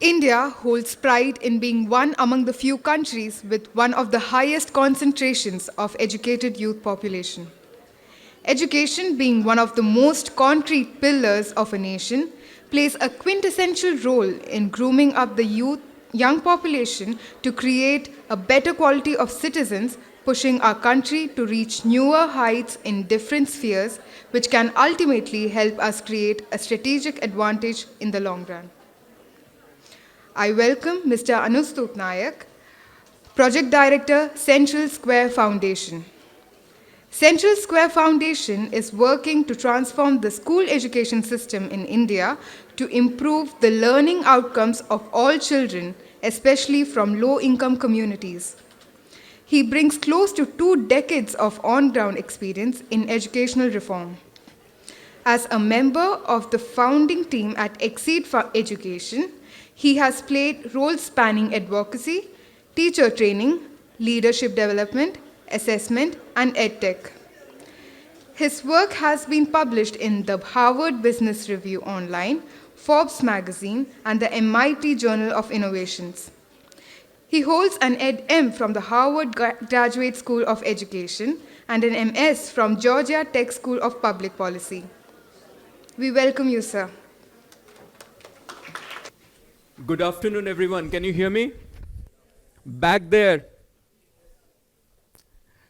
India holds pride in being one among the few countries with one of the highest concentrations of educated youth population. Education, being one of the most concrete pillars of a nation, plays a quintessential role in grooming up the young population to create a better quality of citizens, pushing our country to reach newer heights in different spheres, which can ultimately help us create a strategic advantage in the long run. I welcome Mr. Anustup Nayak, Project Director, Central Square Foundation. Central Square Foundation is working to transform the school education system in India to improve the learning outcomes of all children, especially from low-income communities. He brings close to 2 decades of on-ground experience in educational reform. As a member of the founding team at Exceed Education, he has played roles spanning advocacy, teacher training, leadership development, assessment, and edtech. His work has been published in the Harvard Business Review Online, Forbes magazine, and the MIT Journal of Innovations. He holds an Ed.M. from the Harvard Graduate School of Education and an MS from Georgia Tech School of Public Policy. We welcome you, sir. Good afternoon, everyone. Can you hear me? Back there.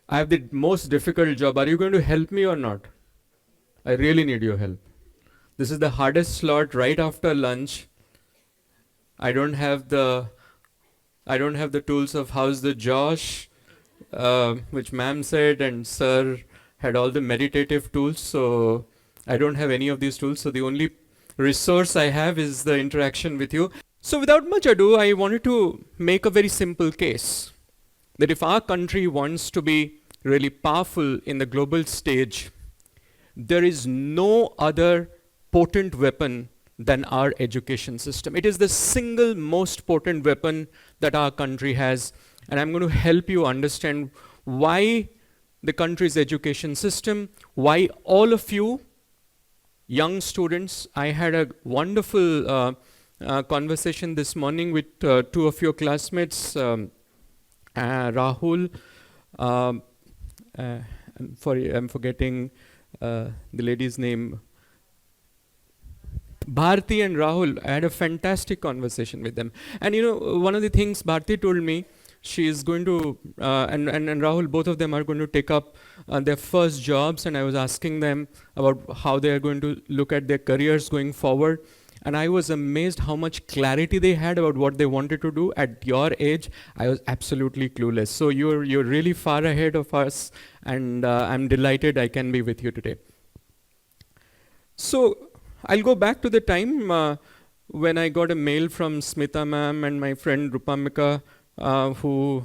I have the most difficult job. Are you going to help me or not? I really need your help. This is the hardest slot right after lunch. I don't have the tools of how's the Josh, which ma'am said, and sir had all the meditative tools, so I don't have any of these tools. So the only resource I have is the interaction with you. So without much ado, I wanted to make a very simple case that if our country wants to be really powerful in the global stage, there is no other potent weapon than our education system. It is the single most potent weapon that our country has. And I'm going to help you understand why the country's education system, why all of you young students, I had a wonderful conversation this morning with 2 of your classmates, Rahul, I'm forgetting the lady's name, Bharti and Rahul. I had a fantastic conversation with them. And you know, one of the things Bharti told me, she is going to, and Rahul, both of them are going to take up their first jobs, and I was asking them about how they are going to look at their careers going forward. And I was amazed how much clarity they had about what they wanted to do. At your age, I was absolutely clueless. So you're really far ahead of us, and I'm delighted I can be with you today. So I'll go back to the time when I got a mail from Smita ma'am and my friend Rupamika, who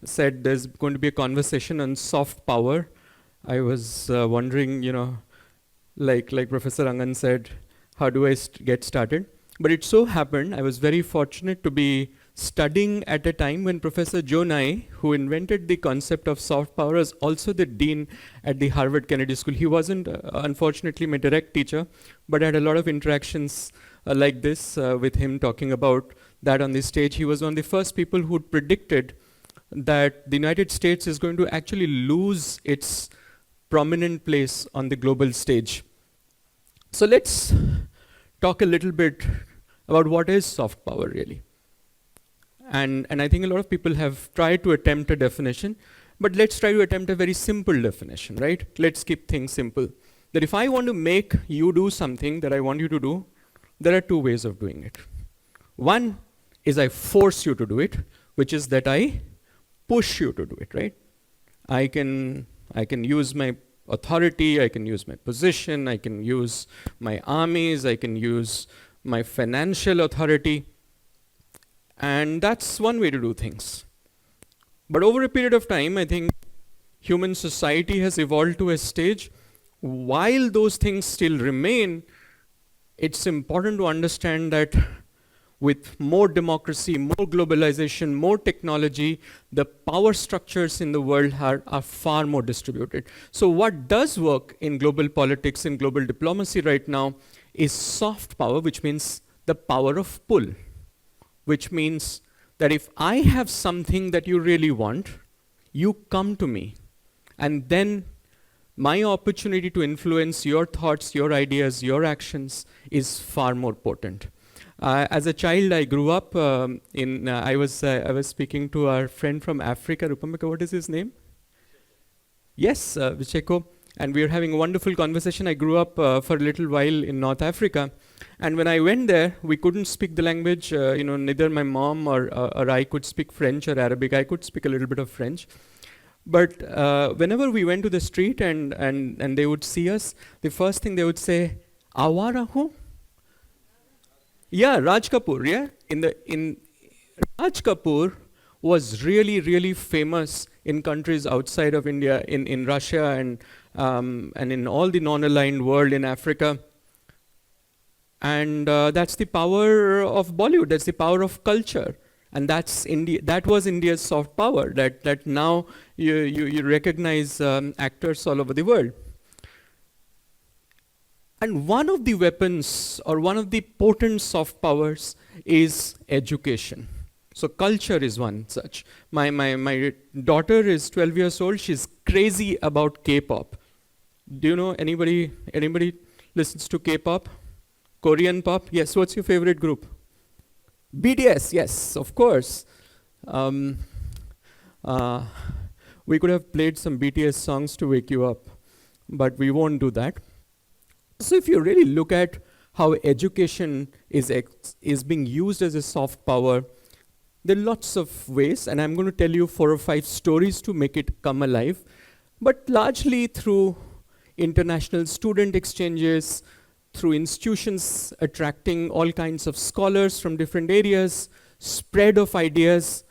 said there's going to be a conversation on soft power. I was wondering, you know, like Professor Angan said, how do I get started? But it so happened, I was very fortunate to be studying at a time when Professor Joe Nye, who invented the concept of soft power, was also the dean at the Harvard Kennedy School. He wasn't, unfortunately, my direct teacher, but I had a lot of interactions like this with him, talking about that on the stage. He was one of the first people who predicted that the United States is going to actually lose its prominent place on the global stage. So let's talk a little bit about what is soft power really. And I think a lot of people have tried to attempt a definition, but let's try to attempt a very simple definition, right? Let's keep things simple. That if I want to make you do something that I want you to do, there are 2 ways of doing it. One is I force you to do it, which is that I push you to do it, right? I can use my authority, I can use my position, I can use my armies, I can use my financial authority, and that's one way to do things. But over a period of time, I think human society has evolved to a stage, while those things still remain, it's important to understand that with more democracy, more globalization, more technology, the power structures in the world are far more distributed. So what does work in global politics, in global diplomacy right now, is soft power, which means the power of pull. which means that if I have something that you really want, you come to me. And then my opportunity to influence your thoughts, your ideas, your actions is far more potent. As a child, I grew up I was speaking to our friend from Africa, Rupamika, what is his name? Yes, Vicheko. And we were having a wonderful conversation. I grew up for a little while in North Africa. And when I went there, we couldn't speak the language. Neither my mom or I could speak French or Arabic. I could speak a little bit of French. But whenever we went to the street and they would see us, the first thing they would say, Awara ho? Yeah, Raj Kapoor, yeah. In Raj Kapoor was really, really famous in countries outside of India, in Russia and in all the non-aligned world in Africa. And that's the power of Bollywood, that's the power of culture. And that's India. That was India's soft power, that now you recognize actors all over the world. And one of the weapons or one of the potent soft powers is education. So culture is one such. My daughter is 12 years old. She's crazy about K-pop. Do you know anybody listens to K-pop? Korean pop? Yes, what's your favorite group? BTS, yes, of course. We could have played some BTS songs to wake you up, but we won't do that. So if you really look at how education is being used as a soft power, there are lots of ways, and I'm going to tell you 4 or 5 stories to make it come alive, but largely through international student exchanges, through institutions attracting all kinds of scholars from different areas, spread of ideas.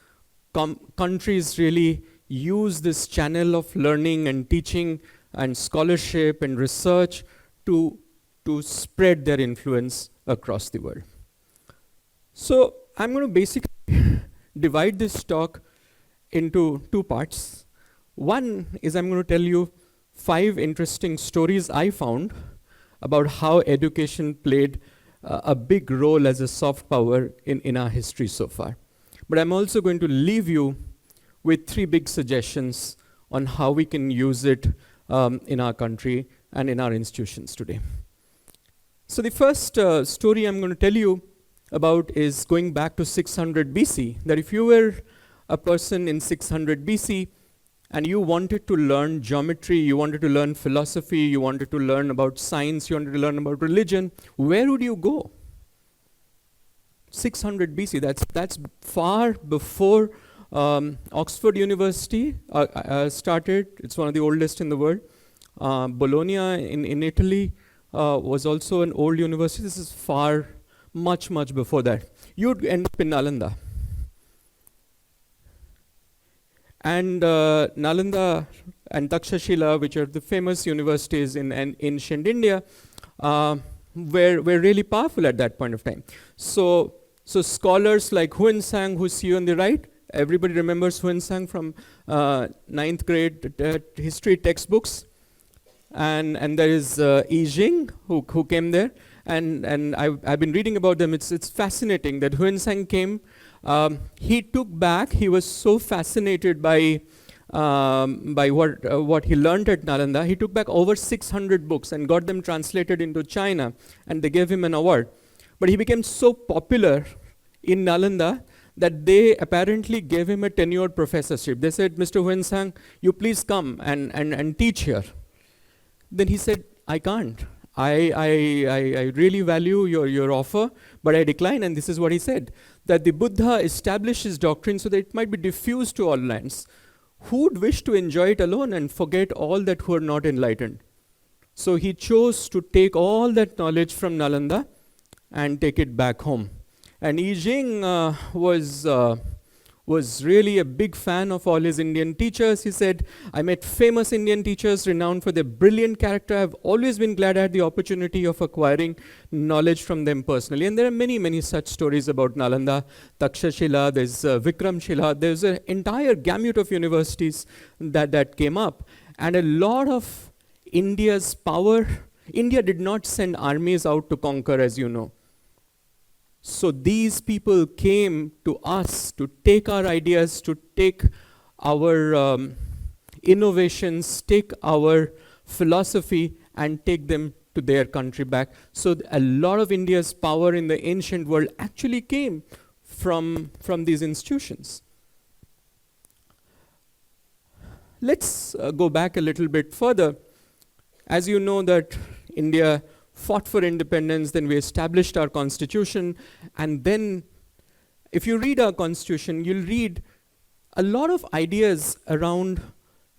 Countries really use this channel of learning and teaching and scholarship and research to spread their influence across the world. So I'm going to basically divide this talk into 2 parts. One is I'm going to tell you 5 interesting stories I found about how education played a big role as a soft power in our history so far. But I'm also going to leave you with 3 big suggestions on how we can use it in our country and in our institutions today. So the first story I'm going to tell you about is going back to 600 BC, that if you were a person in 600 BC and you wanted to learn geometry, you wanted to learn philosophy, you wanted to learn about science, you wanted to learn about religion, where would you go? 600 BC, that's far before Oxford University started. It's one of the oldest in the world. Bologna in Italy was also an old university. This is far, much before that. You'd end up in Nalanda. And Nalanda and Takshashila, which are the famous universities in ancient India, were really powerful at that point of time. So scholars like Huensang, who see you on the right, everybody remembers Huensang from 9th grade history textbooks. And there is Yi Jing, who came there. And I've been reading about them. It's fascinating that Huensang came. He was so fascinated by what he learned at Nalanda. He took back over 600 books and got them translated into China, and they gave him an award. But he became so popular in Nalanda that they apparently gave him a tenured professorship. They said, Mr. Huensang, you please come and teach here. Then he said, I can't. I really value your offer, but I decline. And this is what he said, that the Buddha established his doctrine so that it might be diffused to all lands. Who would wish to enjoy it alone and forget all that who are not enlightened? So he chose to take all that knowledge from Nalanda and take it back home. And Yi Jing was really a big fan of all his Indian teachers. He said, I met famous Indian teachers renowned for their brilliant character. I've always been glad I had the opportunity of acquiring knowledge from them personally. And there are many such stories about Nalanda, Takshashila, there's Vikramshila. There's an entire gamut of universities that came up. And a lot of India's power, India did not send armies out to conquer, as you know. So these people came to us to take our ideas, to take our innovations, take our philosophy and take them to their country back. So a lot of India's power in the ancient world actually came from these institutions. Let's go back a little bit further. As you know that India fought for independence, then we established our constitution, and then if you read our constitution, you'll read a lot of ideas around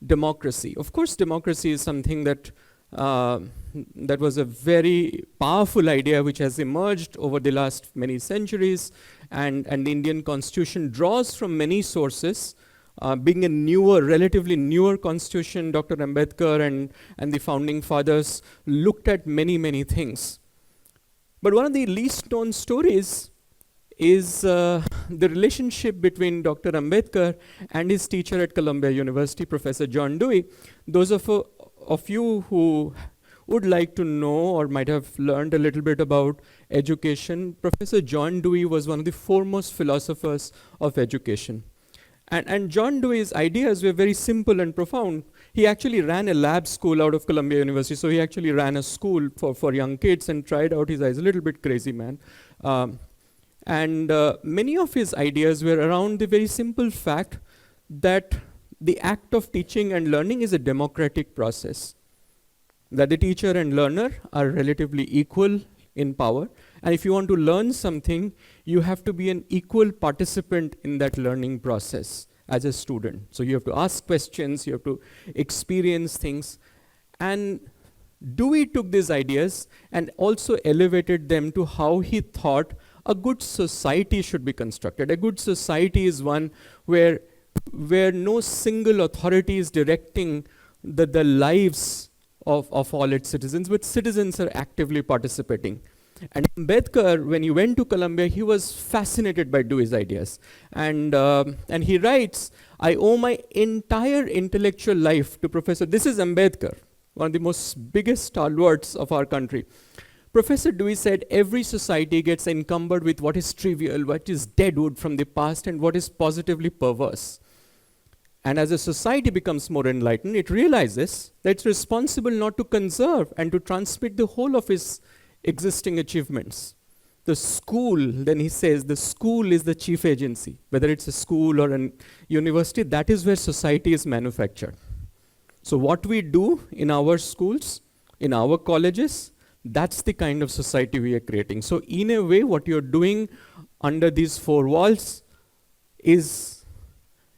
democracy. Of course, democracy is something that that was a very powerful idea which has emerged over the last many centuries, and the Indian constitution draws from many sources. Being a relatively newer constitution, Dr. Ambedkar and the founding fathers looked at many things. But one of the least known stories is the relationship between Dr. Ambedkar and his teacher at Columbia University, Professor John Dewey. Those of you who would like to know or might have learned a little bit about education, Professor John Dewey was one of the foremost philosophers of education. And John Dewey's ideas were very simple and profound. He actually ran a lab school out of Columbia University, so he actually ran a school for young kids and tried out his eyes. A little bit crazy man. Many of his ideas were around the very simple fact that the act of teaching and learning is a democratic process, that the teacher and learner are relatively equal in power, and if you want to learn something, you have to be an equal participant in that learning process as a student. So you have to ask questions, you have to experience things. And Dewey took these ideas and also elevated them to how he thought a good society should be constructed. A good society is one where no single authority is directing the lives of all its citizens, but citizens are actively participating. And Ambedkar, when he went to Columbia, he was fascinated by Dewey's ideas. And he writes, I owe my entire intellectual life to Professor, this is Ambedkar, one of the most biggest stalwarts of our country. Professor Dewey said, every society gets encumbered with what is trivial, what is deadwood from the past, and what is positively perverse. And as a society becomes more enlightened, it realizes that it's responsible not to conserve and to transmit the whole of its existing achievements. The school, then he says, the school is the chief agency. Whether it's a school or a university, that is where society is manufactured. So what we do in our schools, in our colleges, that's the kind of society we are creating. So in a way, what you're doing under these four walls is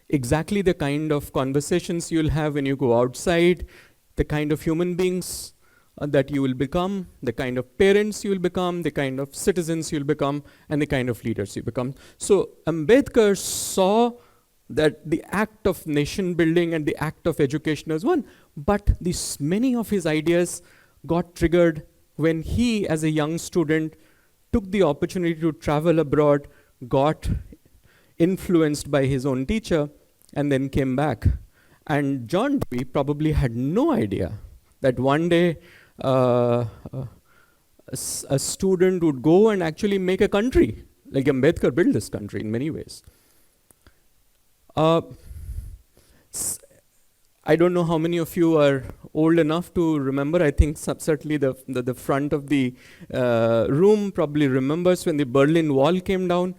exactly the kind of conversations you'll have when you go outside, the kind of human beings that you will become, the kind of parents you will become, the kind of citizens you'll become, and the kind of leaders you become. So Ambedkar saw that the act of nation building and the act of education was one, but many of his ideas got triggered when he, as a young student, took the opportunity to travel abroad, got influenced by his own teacher, and then came back. And John Dewey probably had no idea that one day a student would go and actually make a country. Like Ambedkar built this country in many ways. I don't know how many of you are old enough to remember. I think certainly the front of the room probably remembers when the Berlin Wall came down.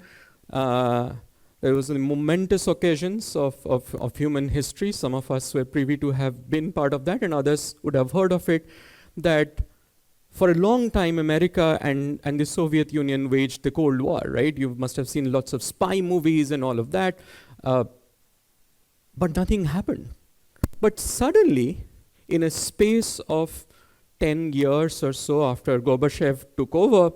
There was a momentous occasions of human history. Some of us were privy to have been part of that, and others would have heard of it, that for a long time America and the Soviet Union waged the Cold War, right? You must have seen lots of spy movies and all of that. But nothing happened. But suddenly, in a space of 10 years or so after Gorbachev took over,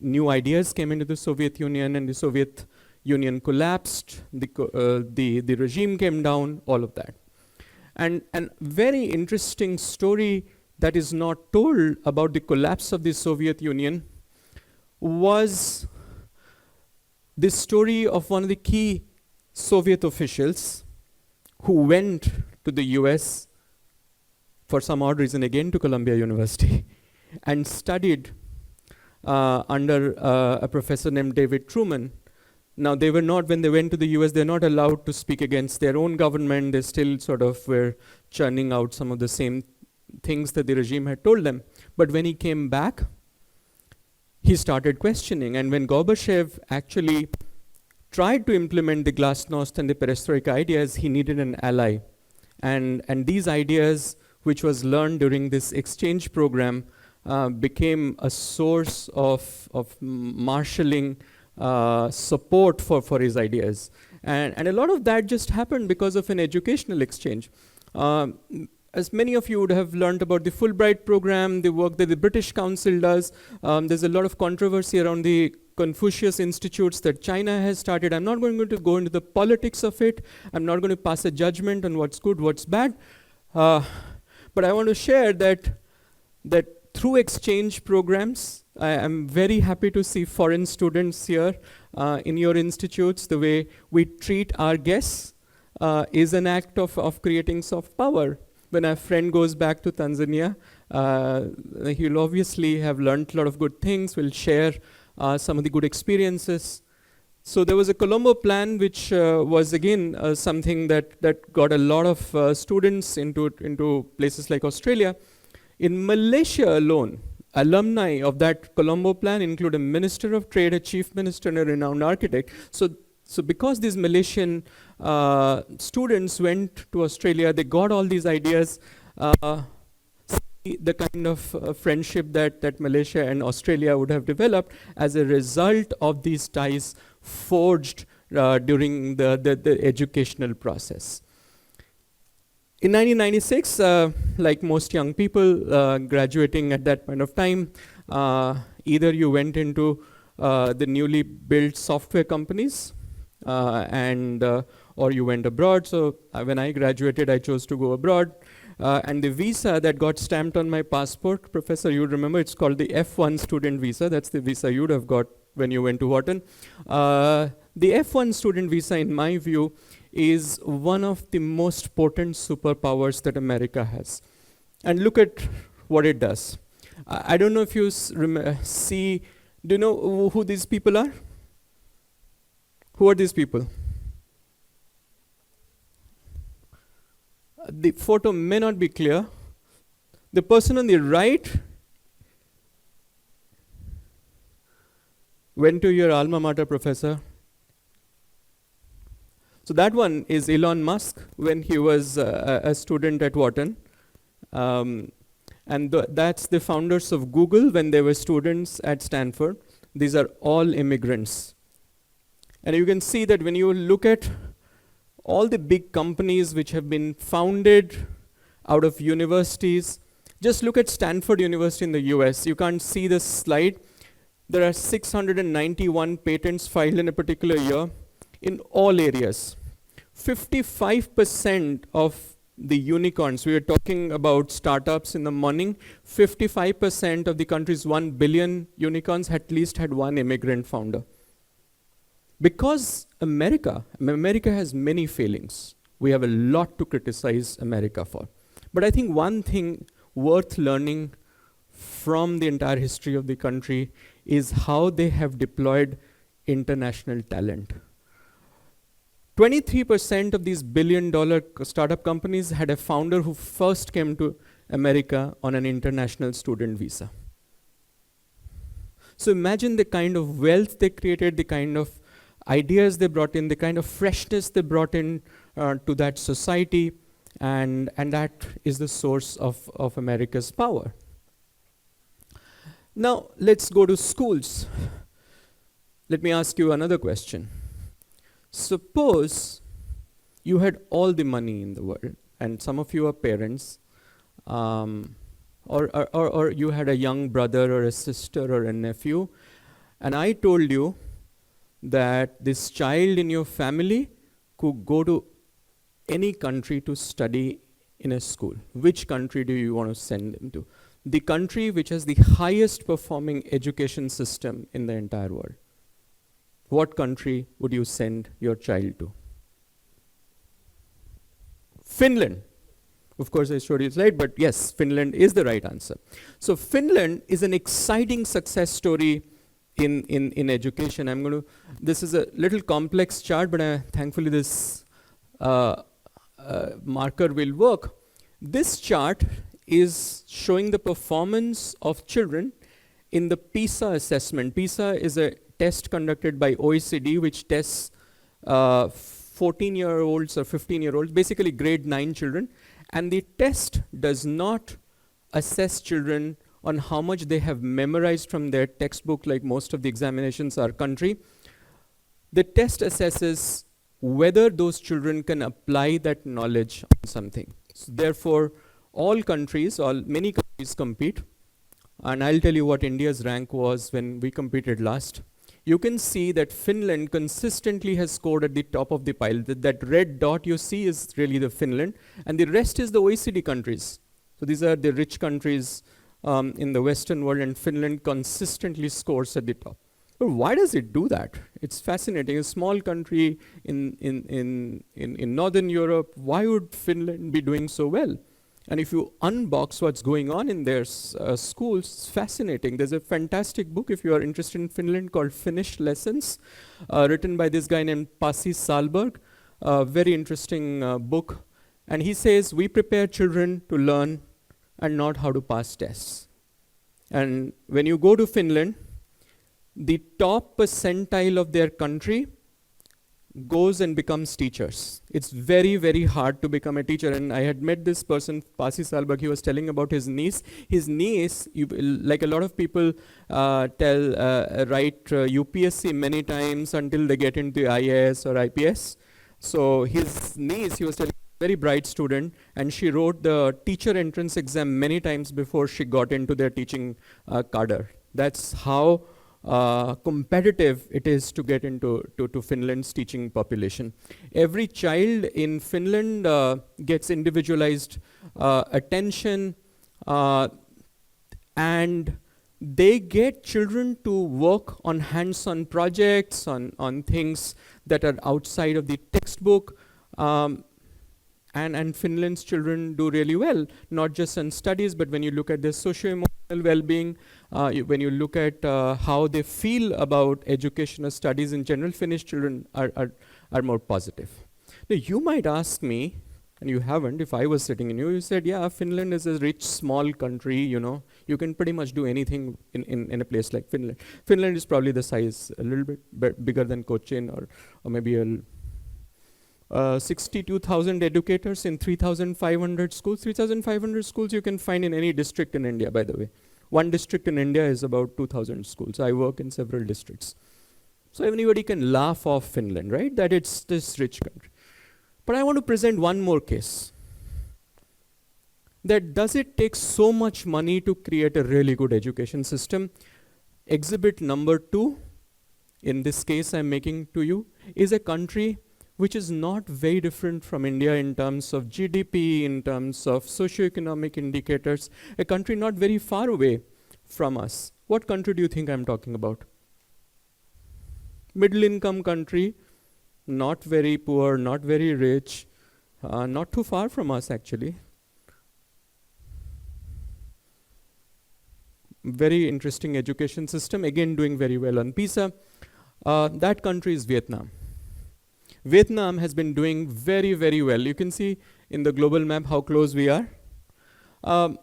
new ideas came into the Soviet Union, and the Soviet Union collapsed, the regime came down, all of that. And very interesting story that is not told about the collapse of the Soviet Union was this story of one of the key Soviet officials who went to the US for some odd reason, again to Columbia University, and studied under a professor named David Truman. Now, they were not, when they went to the US, they're not allowed to speak against their own government. They still sort of were churning out some of the same things that the regime had told them. But when he came back, he started questioning. And when Gorbachev actually tried to implement the glasnost and the perestroika ideas, he needed an ally. And these ideas, which was learned during this exchange program, became a source of marshalling support for his ideas. And a lot of that just happened because of an educational exchange. As many of you would have learned about the Fulbright program, the work that the British Council does, there's a lot of controversy around the Confucius Institutes that China has started. I'm not going to go into the politics of it. I'm not going to pass a judgment on what's good, what's bad. But I want to share that through exchange programs, I am very happy to see foreign students here in your institutes. The way we treat our guests is an act of creating soft power. When a friend goes back to Tanzania, he'll obviously have learned a lot of good things, will share some of the good experiences. So there was a Colombo plan, which was again something that got a lot of students into places like Australia. In Malaysia alone, alumni of that Colombo plan include a minister of trade, a chief minister, and a renowned architect. So because these Malaysian students went to Australia, they got all these ideas, the kind of friendship that Malaysia and Australia would have developed as a result of these ties forged during the educational process. In 1996, like most young people graduating at that point of time, either you went into the newly built software companies, or you went abroad. So when I graduated, I chose to go abroad. And the visa that got stamped on my passport, Professor, you remember, it's called the F1 student visa. That's the visa you'd have got when you went to Wharton. The F1 student visa, in my view, is one of the most potent superpowers that America has. And look at what it does. I don't know if you see, do you know who these people are? Who are these people? The photo may not be clear. The person on the right went to your alma mater, Professor. So that one is Elon Musk when he was a student at Wharton. And that's the founders of Google when they were students at Stanford. These are all immigrants. And you can see that when you look at all the big companies which have been founded out of universities, just look at Stanford University in the US. You can't see this slide. There are 691 patents filed in a particular year in all areas. 55% of the unicorns, we were talking about startups in the morning, 55% of the country's 1 billion unicorns at least had one immigrant founder. Because America has many failings. We have a lot to criticize America for. But I think one thing worth learning from the entire history of the country is how they have deployed international talent. 23% of these billion-dollar startup companies had a founder who first came to America on an international student visa. So imagine the kind of wealth they created, the kind of ideas they brought in, the kind of freshness they brought in to that society, and that is the source of America's power. Now, let's go to schools. Let me ask you another question. Suppose you had all the money in the world, and some of you are parents, or you had a young brother or a sister or a nephew, and I told you that this child in your family could go to any country to study in a school. Which country do you want to send them to? The country which has the highest performing education system in the entire world. What country would you send your child to? Finland. Of course, I showed you the slide, but yes, Finland is the right answer. So Finland is an exciting success story in education. This is a little complex chart, but thankfully this marker will work. This chart is showing the performance of children in the PISA assessment. PISA is a test conducted by OECD, which tests 14-year-olds or 15-year-olds, basically grade 9 children. And the test does not assess children on how much they have memorized from their textbook, like most of the examinations are country. The test assesses whether those children can apply that knowledge on something. So therefore, many countries compete. And I'll tell you what India's rank was when we competed last. You can see that Finland consistently has scored at the top of the pile. That red dot you see is really the Finland, and the rest is the OECD countries. So these are the rich countries in the Western world, and Finland consistently scores at the top. But why does it do that? It's fascinating. A small country in Northern Europe, why would Finland be doing so well? And if you unbox what's going on in their schools, it's fascinating. There's a fantastic book, if you are interested in Finland, called Finnish Lessons, written by this guy named Pasi Salberg. Very interesting book. And he says, we prepare children to learn and not how to pass tests. And when you go to Finland, the top percentile of their country goes and becomes teachers. It's very, very hard to become a teacher. And I had met this person, Pasi Salberg, he was telling about his niece. His niece, like a lot of people write UPSC many times until they get into IAS or IPS. So his niece, he was telling, very bright student, and she wrote the teacher entrance exam many times before she got into their teaching cadre. That's how competitive it is to get into Finland's teaching population. Every child in Finland gets individualized attention, and they get children to work on hands-on projects, on things that are outside of the textbook. And Finland's children do really well, not just on studies, but when you look at their socio-emotional well-being, when you look at how they feel about education or studies in general, Finnish children are more positive. Now, you might ask me, and you haven't, if I was sitting in you said, yeah, Finland is a rich, small country, you can pretty much do anything in a place like Finland. Finland is probably the size a little bit bigger than Kochi, or maybe 62,000 educators in 3,500 schools. 3,500 schools you can find in any district in India, by the way. One district in India is about 2,000 schools. I work in several districts. So anybody can laugh off Finland, right? That it's this rich country. But I want to present one more case. That does it take so much money to create a really good education system? Exhibit number 2, in this case I'm making to you, is a country which is not very different from India in terms of GDP, in terms of socioeconomic indicators, a country not very far away from us. What country do you think I'm talking about? Middle income country, not very poor, not very rich, not too far from us actually. Very interesting education system, again doing very well on PISA. That country is Vietnam. Vietnam has been doing very, very well. You can see in the global map how close we are.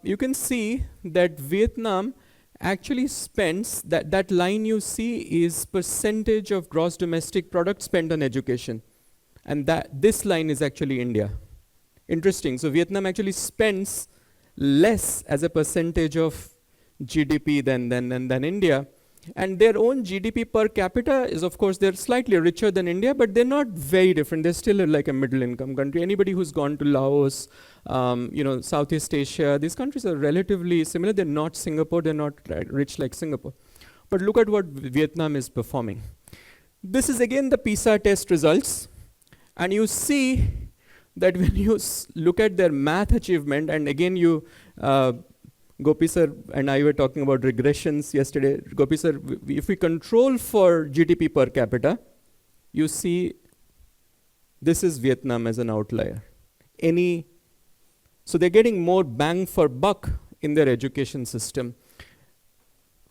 You can see that Vietnam actually spends, that line you see is percentage of gross domestic product spent on education. And this line is actually India. Interesting. So Vietnam actually spends less as a percentage of GDP than India. And their own GDP per capita is, of course, they're slightly richer than India, but they're not very different. They're still like a middle income country. Anybody who's gone to Laos, Southeast Asia, these countries are relatively similar. They're not Singapore, they're not rich like Singapore. But look at what Vietnam is performing. This is again the PISA test results. And you see that when you look at their math achievement, and again Gopi sir and I were talking about regressions yesterday. Gopi sir, if we control for GDP per capita, you see this is Vietnam as an outlier. So they're getting more bang for buck in their education system.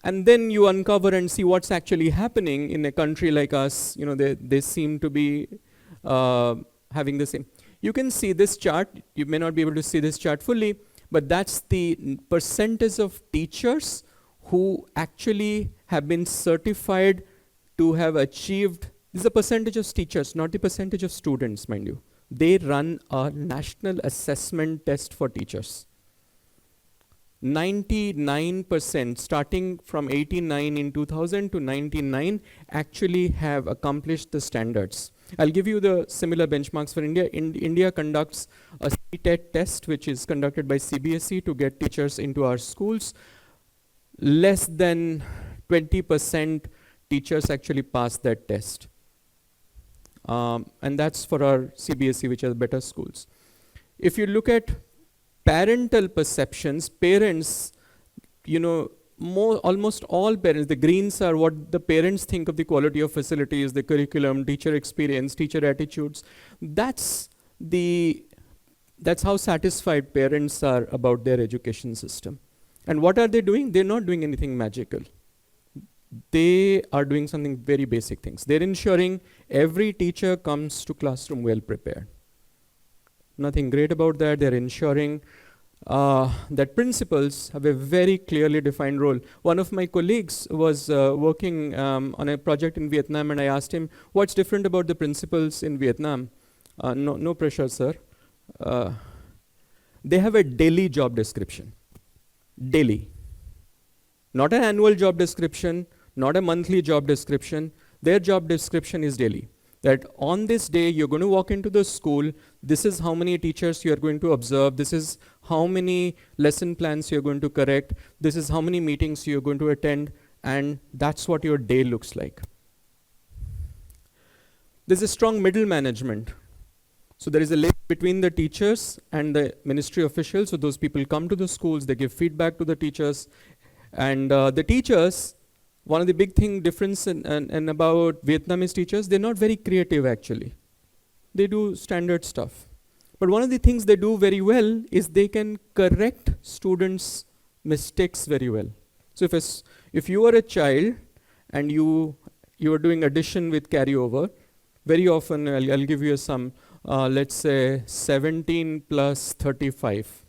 And then you uncover and see what's actually happening in a country like us. You know, they seem to be having the same. You can see this chart. You may not be able to see this chart fully, but that's the percentage of teachers who actually have been certified to have achieved. This is the percentage of teachers, not the percentage of students, mind you. They run a national assessment test for teachers. 99%, starting from 89 in 2000 to 99, actually have accomplished the standards. I'll give you the similar benchmarks for India. India conducts a CTET test, which is conducted by CBSE to get teachers into our schools. Less than 20% teachers actually pass that test. And that's for our CBSE, which are better schools. If you look at parental perceptions, parents, you know, almost all parents, the greens are what the parents think of the quality of facilities, the curriculum, teacher experience, teacher attitudes. That's how satisfied parents are about their education system. And what are they doing? They're not doing anything magical. They are doing something very basic things. They're ensuring every teacher comes to classroom well prepared. Nothing great about that. They're ensuring that principals have a very clearly defined role. One of my colleagues was working on a project in Vietnam, and I asked him, what's different about the principals in Vietnam? No pressure, sir. They have a daily job description. Daily. Not an annual job description, not a monthly job description. Their job description is daily. That on this day, you're going to walk into the school, this is how many teachers you're going to observe, this is how many lesson plans you're going to correct, this is how many meetings you're going to attend, and that's what your day looks like. There's a strong middle management. So there is a link between the teachers and the ministry officials. So those people come to the schools, they give feedback to the teachers, and the teachers, one of the big difference and about Vietnamese teachers, they're not very creative actually. They do standard stuff. But one of the things they do very well is they can correct students' mistakes very well. So if you are a child and you are doing addition with carryover, very often I'll give you a sum, let's say 17 plus 35.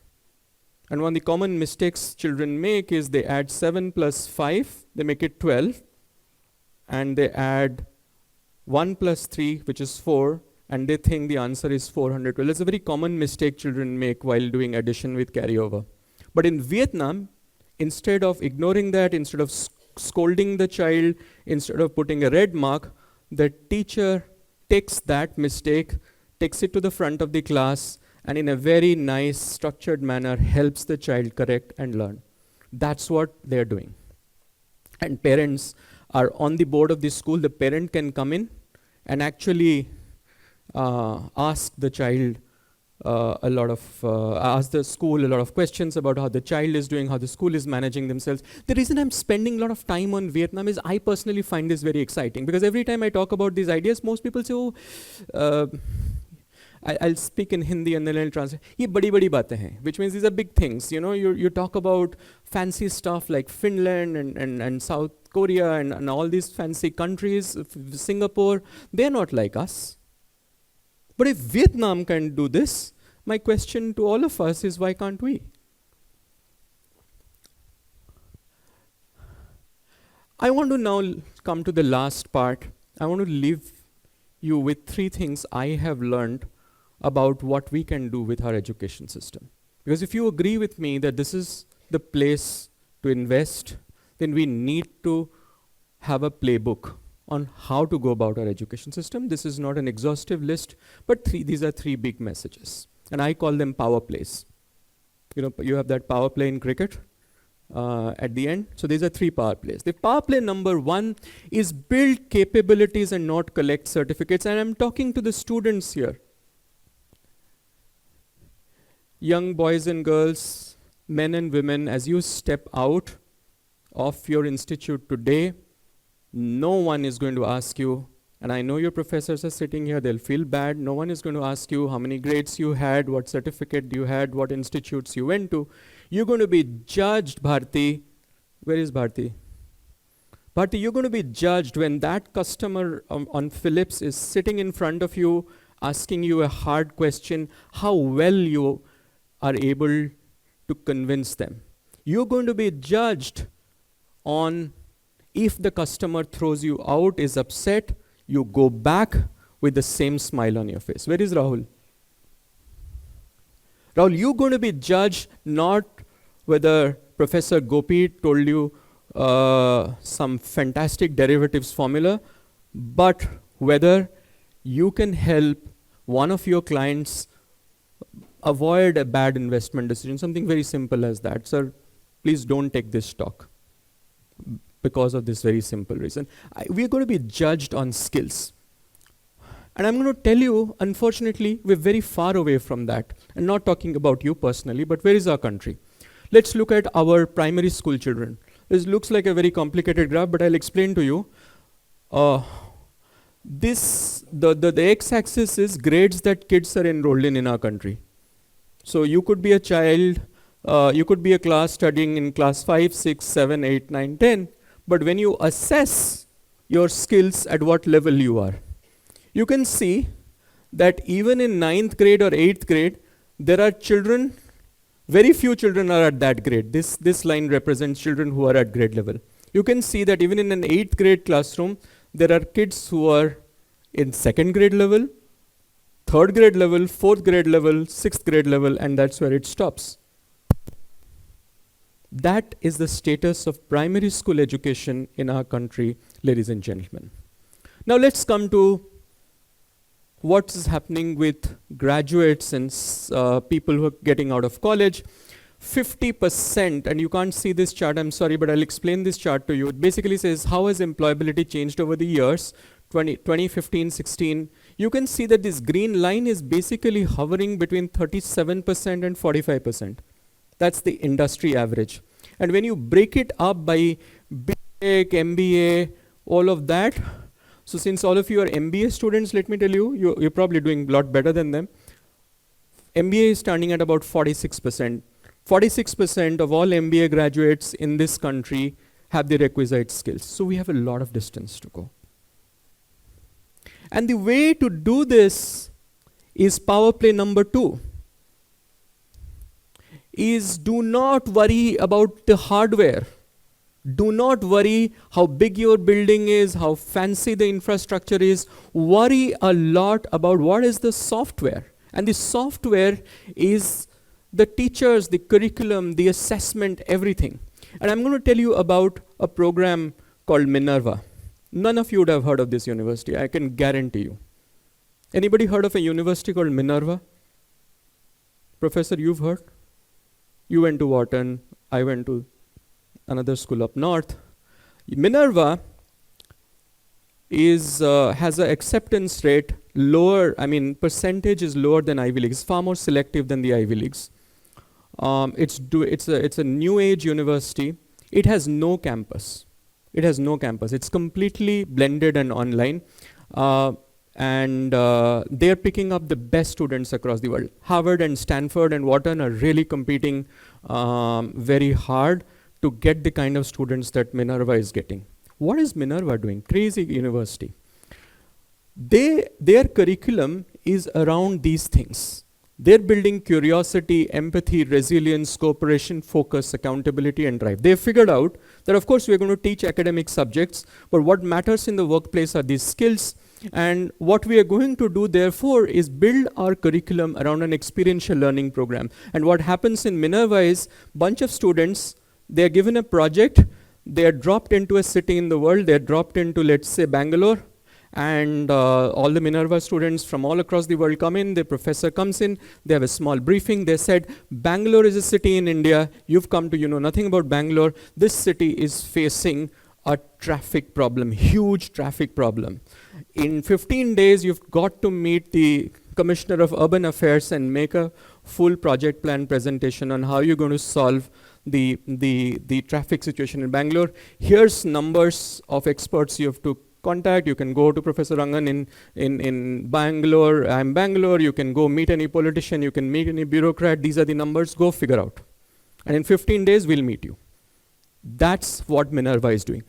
And one of the common mistakes children make is they add 7 plus 5, they make it 12, and they add 1 plus 3, which is 4, and they think the answer is 412. That's a very common mistake children make while doing addition with carryover. But in Vietnam, instead of ignoring that, instead of scolding the child, instead of putting a red mark, the teacher takes that mistake, takes it to the front of the class, and in a very nice, structured manner, helps the child correct and learn. That's what they're doing. And parents are on the board of the school. The parent can come in and actually ask the child ask the school a lot of questions about how the child is doing, how the school is managing themselves. The reason I'm spending a lot of time on Vietnam is I personally find this very exciting, because every time I talk about these ideas, most people say, oh, I'll speak in Hindi and then I'll translate. Ye badi baatein hain, which means these are big things. You know, you talk about fancy stuff like Finland and South Korea and all these fancy countries, Singapore, they're not like us. But if Vietnam can do this, my question to all of us is, why can't we? I want to now come to the last part. I want to leave you with 3 things I have learned about what we can do with our education system. Because if you agree with me that this is the place to invest, then we need to have a playbook on how to go about our education system. This is not an exhaustive list, but these are 3 big messages. And I call them power plays. You know, you have that power play in cricket at the end. So these are 3 power plays. The power play number 1 is build capabilities and not collect certificates. And I'm talking to the students here. Young boys and girls, men and women, as you step out of your institute today, no one is going to ask you, And I know your professors are sitting here, they'll feel bad. No one is going to ask you how many grades you had, what certificate you had, what institutes you went to. You're going to be judged, Bharti. Where is Bharti? Bharti, you're going to be judged when that customer on Philips is sitting in front of you, asking you a hard question, how well you are able to convince them. You're going to be judged on if the customer throws you out, is upset, you go back with the same smile on your face. Where is Rahul? Rahul, you're going to be judged not whether Professor Gopi told you some fantastic derivatives formula, but whether you can help one of your clients avoid a bad investment decision. Something very simple as that. Sir, please don't take this stock because of this very simple reason. We're going to be judged on skills. And I'm going to tell you, unfortunately, we're very far away from that. And not talking about you personally, but where is our country? Let's look at our primary school children. This looks like a very complicated graph, but I'll explain to you. The x-axis is grades that kids are enrolled in our country. So you could be a child, you could be a class studying in class 5, 6, 7, 8, 9, 10. But when you assess your skills at what level you are, you can see that even in 9th grade or 8th grade, there are children, very few children are at that grade. This line represents children who are at grade level. You can see that even in an 8th grade classroom, there are kids who are in 2nd grade level, 3rd grade level, 4th grade level, 6th grade level, and that's where it stops. That is the status of primary school education in our country, ladies and gentlemen. Now let's come to what is happening with graduates and people who are getting out of college. 50%, and you can't see this chart, I'm sorry, but I'll explain this chart to you. It basically says how has employability changed over the years, 2015, 16. You can see that this green line is basically hovering between 37% and 45%. That's the industry average. And when you break it up by BTech, MBA, all of that, so since all of you are MBA students, let me tell you, you're probably doing a lot better than them. MBA is standing at about 46%. 46% of all MBA graduates in this country have the requisite skills. So we have a lot of distance to go. And the way to do this is power play number 2. Is do not worry about the hardware. Do not worry how big your building is, how fancy the infrastructure is. Worry a lot about what is the software. And the software is the teachers, the curriculum, the assessment, everything. And I'm going to tell you about a program called Minerva. None of you would have heard of this university, I can guarantee you. Anybody heard of a university called Minerva? Professor, you've heard? You went to Wharton, I went to another school up north. Minerva has an acceptance rate lower, percentage is lower than Ivy Leagues, far more selective than the Ivy Leagues. It's a new age university. It has no campus. It's completely blended and online. And they're picking up the best students across the world. Harvard and Stanford and Wharton are really competing very hard to get the kind of students that Minerva is getting. What is Minerva doing? Crazy university. Their curriculum is around these things. They're building curiosity, empathy, resilience, cooperation, focus, accountability, and drive. They've figured out that, of course, we're going to teach academic subjects, but what matters in the workplace are these skills. And what we are going to do, therefore, is build our curriculum around an experiential learning program. And what happens in Minerva is bunch of students, they're given a project, they're dropped into a city in the world, they're dropped into, let's say, Bangalore, and all the Minerva students from all across the world come in, the professor comes in, they have a small briefing, they said, Bangalore is a city in India, you've come to, you know nothing about Bangalore, this city is facing a traffic problem, huge traffic problem. In 15 days, you've got to meet the Commissioner of Urban Affairs and make a full project plan presentation on how you're going to solve the traffic situation in Bangalore. Here's numbers of experts you have to contact. You can go to Professor Rangan in Bangalore. I'm Bangalore. You can go meet any politician. You can meet any bureaucrat. These are the numbers. Go figure out. And in 15 days, we'll meet you. That's what Minerva is doing.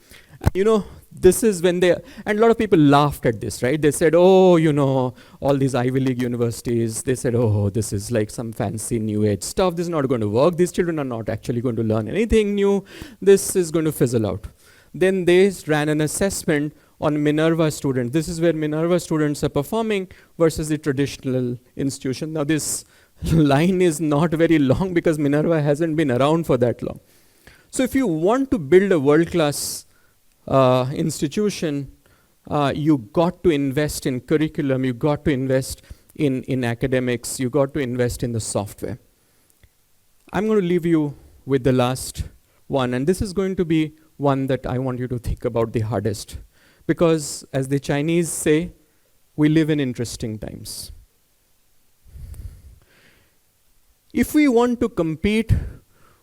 You know, this is when they, and a lot of people laughed at this, right? They said, oh, you know, all these Ivy League universities, they said, oh, this is like some fancy new age stuff. This is not going to work. These children are not actually going to learn anything new. This is going to fizzle out. Then they ran an assessment on Minerva students. This is where Minerva students are performing versus the traditional institution. Now this line is not very long because Minerva hasn't been around for that long. So if you want to build a world-class institution, you got to invest in curriculum, you got to invest in academics, you got to invest in the software. I'm going to leave you with the last one, and this is going to be one that I want you to think about the hardest. Because as the Chinese say, we live in interesting times. If we want to compete,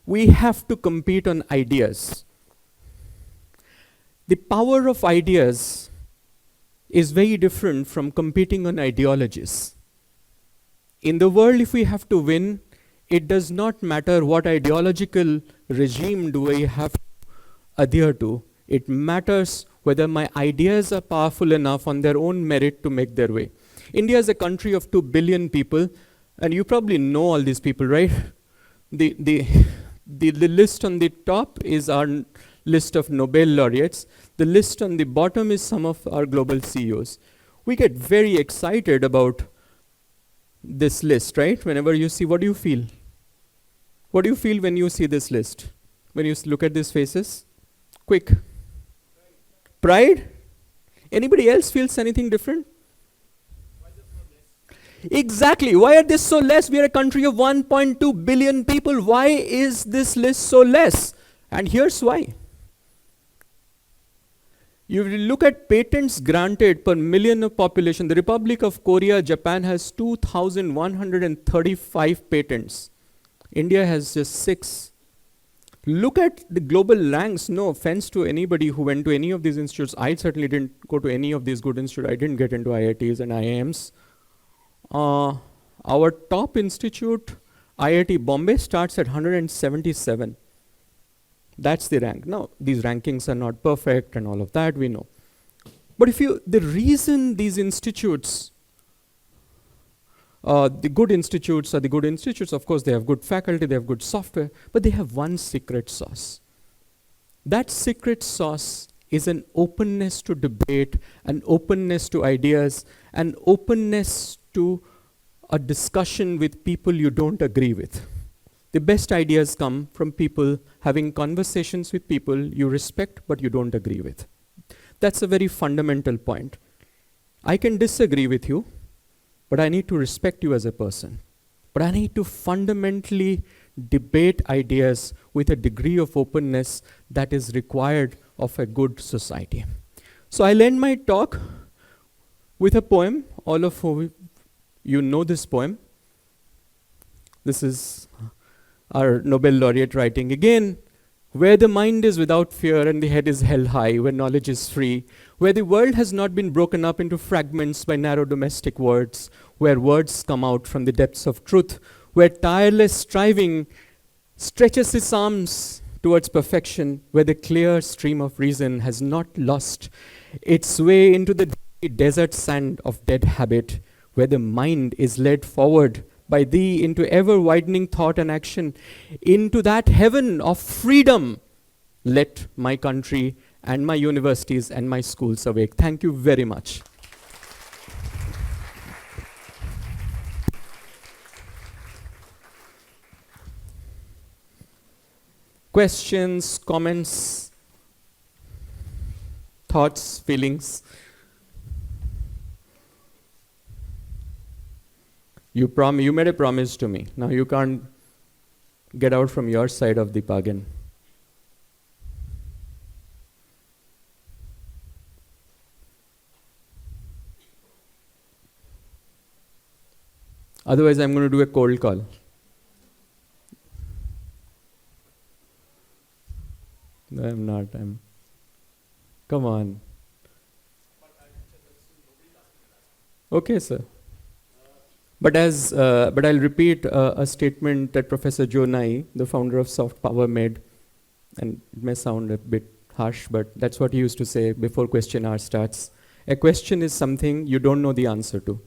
we have to compete on ideas. The power of ideas is very different from competing on ideologies. In the world, if we have to win, it does not matter what ideological regime do we have to adhere to. It matters whether my ideas are powerful enough on their own merit to make their way. India is a country of 2 billion people, and you probably know all these people, right? The list on the top is our list of Nobel laureates. The list on the bottom is some of our global CEOs. We get very excited about this list, right? Whenever you see, what do you feel? What do you feel when you see this list? When you look at these faces? Quick. Pride? Anybody else feels anything different? Exactly. Why are this so less? We are a country of 1.2 billion people. Why is this list so less? And here's why. You look at patents granted per million of population. The Republic of Korea, Japan has 2,135 patents. India has just 6. Look at the global ranks. No offense to anybody who went to any of these institutes. I certainly didn't go to any of these good institutes. I didn't get into IITs and IIMs. Our top institute, IIT Bombay, starts at 177. That's the rank. Now, these rankings are not perfect and all of that, we know. But the reason these institutes, the good institutes are the good institutes, of course, they have good faculty, they have good software, but they have one secret sauce. That secret sauce is an openness to debate, an openness to ideas, an openness to a discussion with people you don't agree with. The best ideas come from people having conversations with people you respect but you don't agree with. That's a very fundamental point. I can disagree with you, but I need to respect you as a person. But I need to fundamentally debate ideas with a degree of openness that is required of a good society. So I'll end my talk with a poem. All of you know this poem. This is our Nobel laureate writing again. Where the mind is without fear and the head is held high, where knowledge is free, where the world has not been broken up into fragments by narrow domestic words, where words come out from the depths of truth, where tireless striving stretches its arms towards perfection, where the clear stream of reason has not lost its way into the desert sand of dead habit, where the mind is led forward by thee into ever-widening thought and action, into that heaven of freedom. Let my country and my universities and my schools awake. Thank you very much. Questions, comments, thoughts, feelings? You made a promise to me. Now you can't get out from your side of the bargain. Otherwise, I'm going to do a cold call. No, I'm not. Come on. Okay, sir. But I'll repeat a statement that Professor Joe Nye, the founder of Soft Power, made, and it may sound a bit harsh, but that's what he used to say before question hour starts. A question is something you don't know the answer to.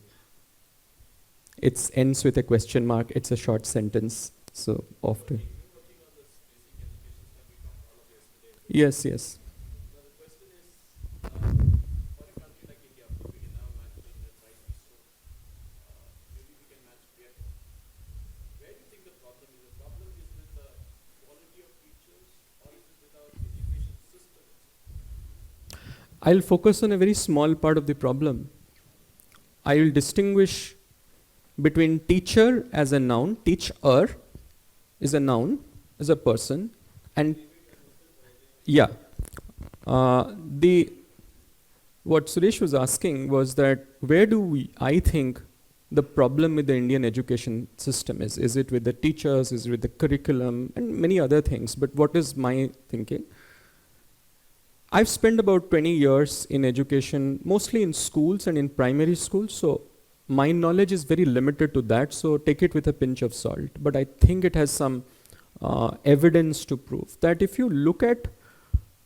It ends with a question mark. It's a short sentence. So often. Yes, yes. I'll focus on a very small part of the problem. I will distinguish between teacher as a noun, teacher is a noun, is a person, and yeah. The what Suresh was asking was that where do we, I think, the problem with the Indian education system is? Is it with the teachers? Is it with the curriculum? And many other things. But what is my thinking? I've spent about 20 years in education, mostly in schools and in primary schools. So my knowledge is very limited to that. So take it with a pinch of salt. But I think it has some evidence to prove that if you look at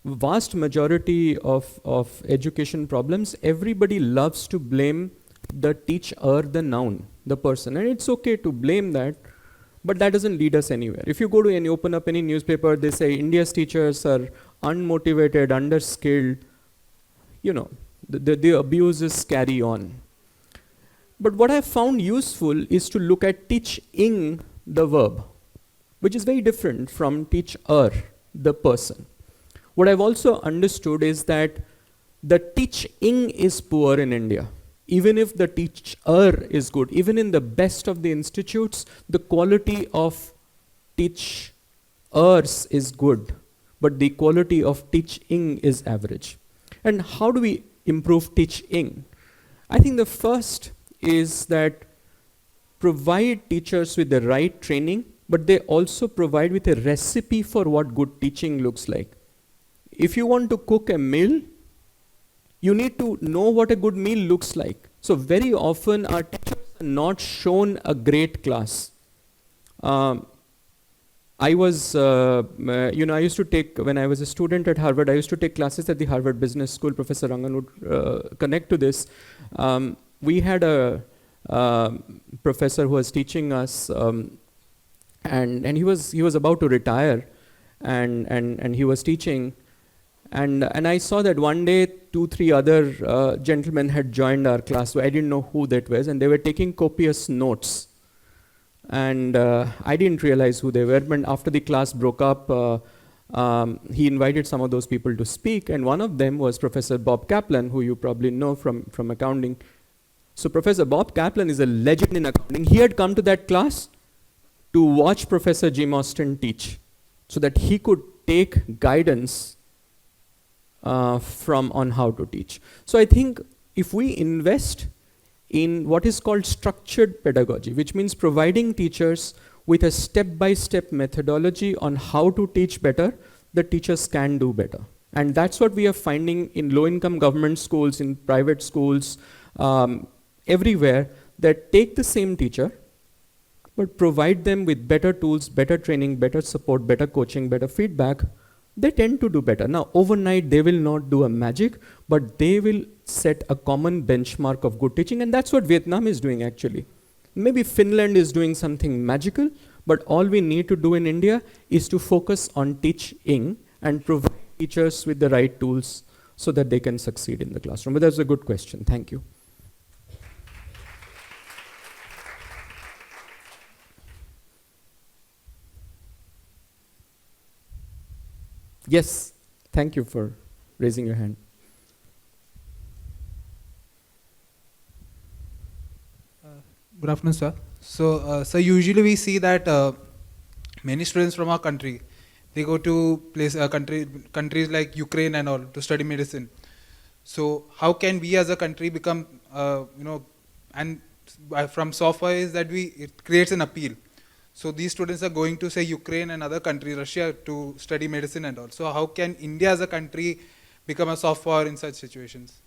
vast majority of education problems, everybody loves to blame the teacher, the noun, the person. And it's okay to blame that, but that doesn't lead us anywhere. If you go to open up any newspaper, they say India's teachers are unmotivated, underskilled. You know, the abuses carry on. But what I found useful is to look at teaching, the verb, which is very different from teacher, the person. What I've also understood is that the teaching is poor in India. Even if the teacher is good, even in the best of the institutes, the quality of teachers is good, but the quality of teaching is average. And how do we improve teaching? I think the first is that provide teachers with the right training, but they also provide with a recipe for what good teaching looks like. If you want to cook a meal, you need to know what a good meal looks like. So very often our teachers are not shown a great class. I used to take, when I was a student at Harvard, I used to take classes at the Harvard Business School. Professor Rangan would connect to this. We had a professor who was teaching us, and he was about to retire, and he was teaching. And I saw that one day 2-3 other gentlemen had joined our class. So I didn't know who that was, and they were taking copious notes. And I didn't realize who they were. But after the class broke up, he invited some of those people to speak, and one of them was Professor Bob Kaplan, who you probably know from accounting. So Professor Bob Kaplan is a legend in accounting. He had come to that class to watch Professor Jim Austin teach, so that he could take guidance on how to teach. So I think if we invest in what is called structured pedagogy, which means providing teachers with a step-by-step methodology on how to teach better, the teachers can do better. And that's what we are finding in low-income government schools, in private schools, everywhere, that take the same teacher, but provide them with better tools, better training, better support, better coaching, better feedback. They tend to do better. Now, overnight, they will not do a magic, but they will set a common benchmark of good teaching, and that's what Vietnam is doing, actually. Maybe Finland is doing something magical, but all we need to do in India is to focus on teaching and provide teachers with the right tools so that they can succeed in the classroom. But that's a good question. Thank you. Yes, thank you for raising your hand. Good afternoon, sir. So, usually we see that many students from our country, they go to countries like Ukraine and all to study medicine. So, how can we as a country become, and from software is that it creates an appeal. So these students are going to say Ukraine and other countries, Russia, to study medicine and all. So how can India as a country become a soft power in such situations?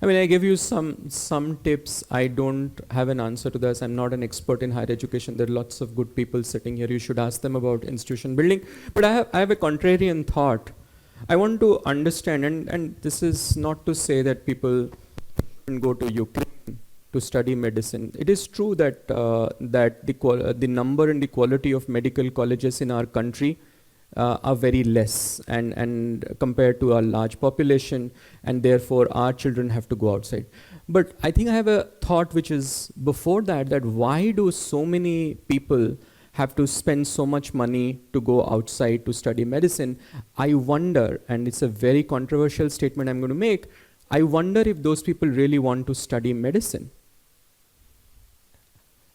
I mean, I give you some tips. I don't have an answer to this. I'm not an expert in higher education. There are lots of good people sitting here. You should ask them about institution building. But I have a contrarian thought. I want to understand, and this is not to say that people can go to Ukraine to study medicine. It is true that the number and the quality of medical colleges in our country are very less and compared to our large population, and therefore our children have to go outside. But I think I have a thought which is before that why do so many people have to spend so much money to go outside to study medicine? I wonder, and it's a very controversial statement I'm going to make, I wonder if those people really want to study medicine.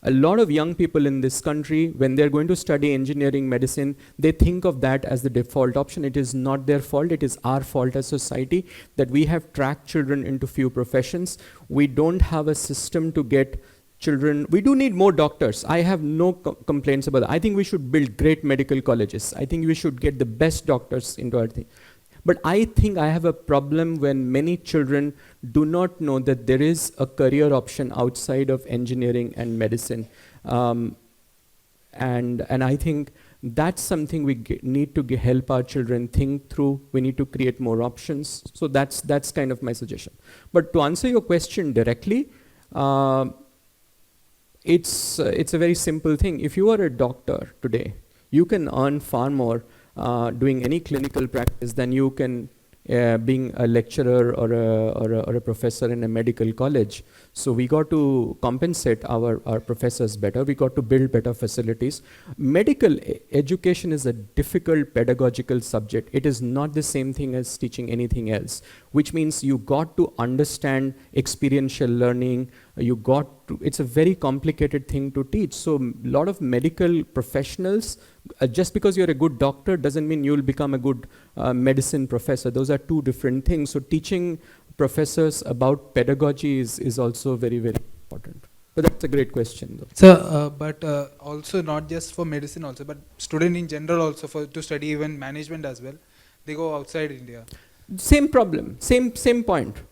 A lot of young people in this country, when they're going to study engineering, medicine, they think of that as the default option. It is not their fault. It is our fault as society that we have tracked children into few professions. We don't have a system to get children. We do need more doctors. I have no complaints about that. I think we should build great medical colleges. I think we should get the best doctors into our thing. But I think I have a problem when many children do not know that there is a career option outside of engineering and medicine. And I think that's something we need to help our children think through. We need to create more options. So that's kind of my suggestion. But to answer your question directly, it's a very simple thing. If you are a doctor today, you can earn far more doing any clinical practice than you can being a lecturer or a professor in a medical college. So we got to compensate our professors better. We got to build better facilities. Medical education is a difficult pedagogical subject. It is not the same thing as teaching anything else, which means you got to understand experiential learning. It's a very complicated thing to teach. So a lot of medical professionals, just because you're a good doctor doesn't mean you'll become a good medicine professor. Those are two different things. So teaching professors about pedagogy is also very, very important. But that's a great question, though. So, but also not just for medicine also, but student in general also to study even management as well. They go outside India. Same problem, same point.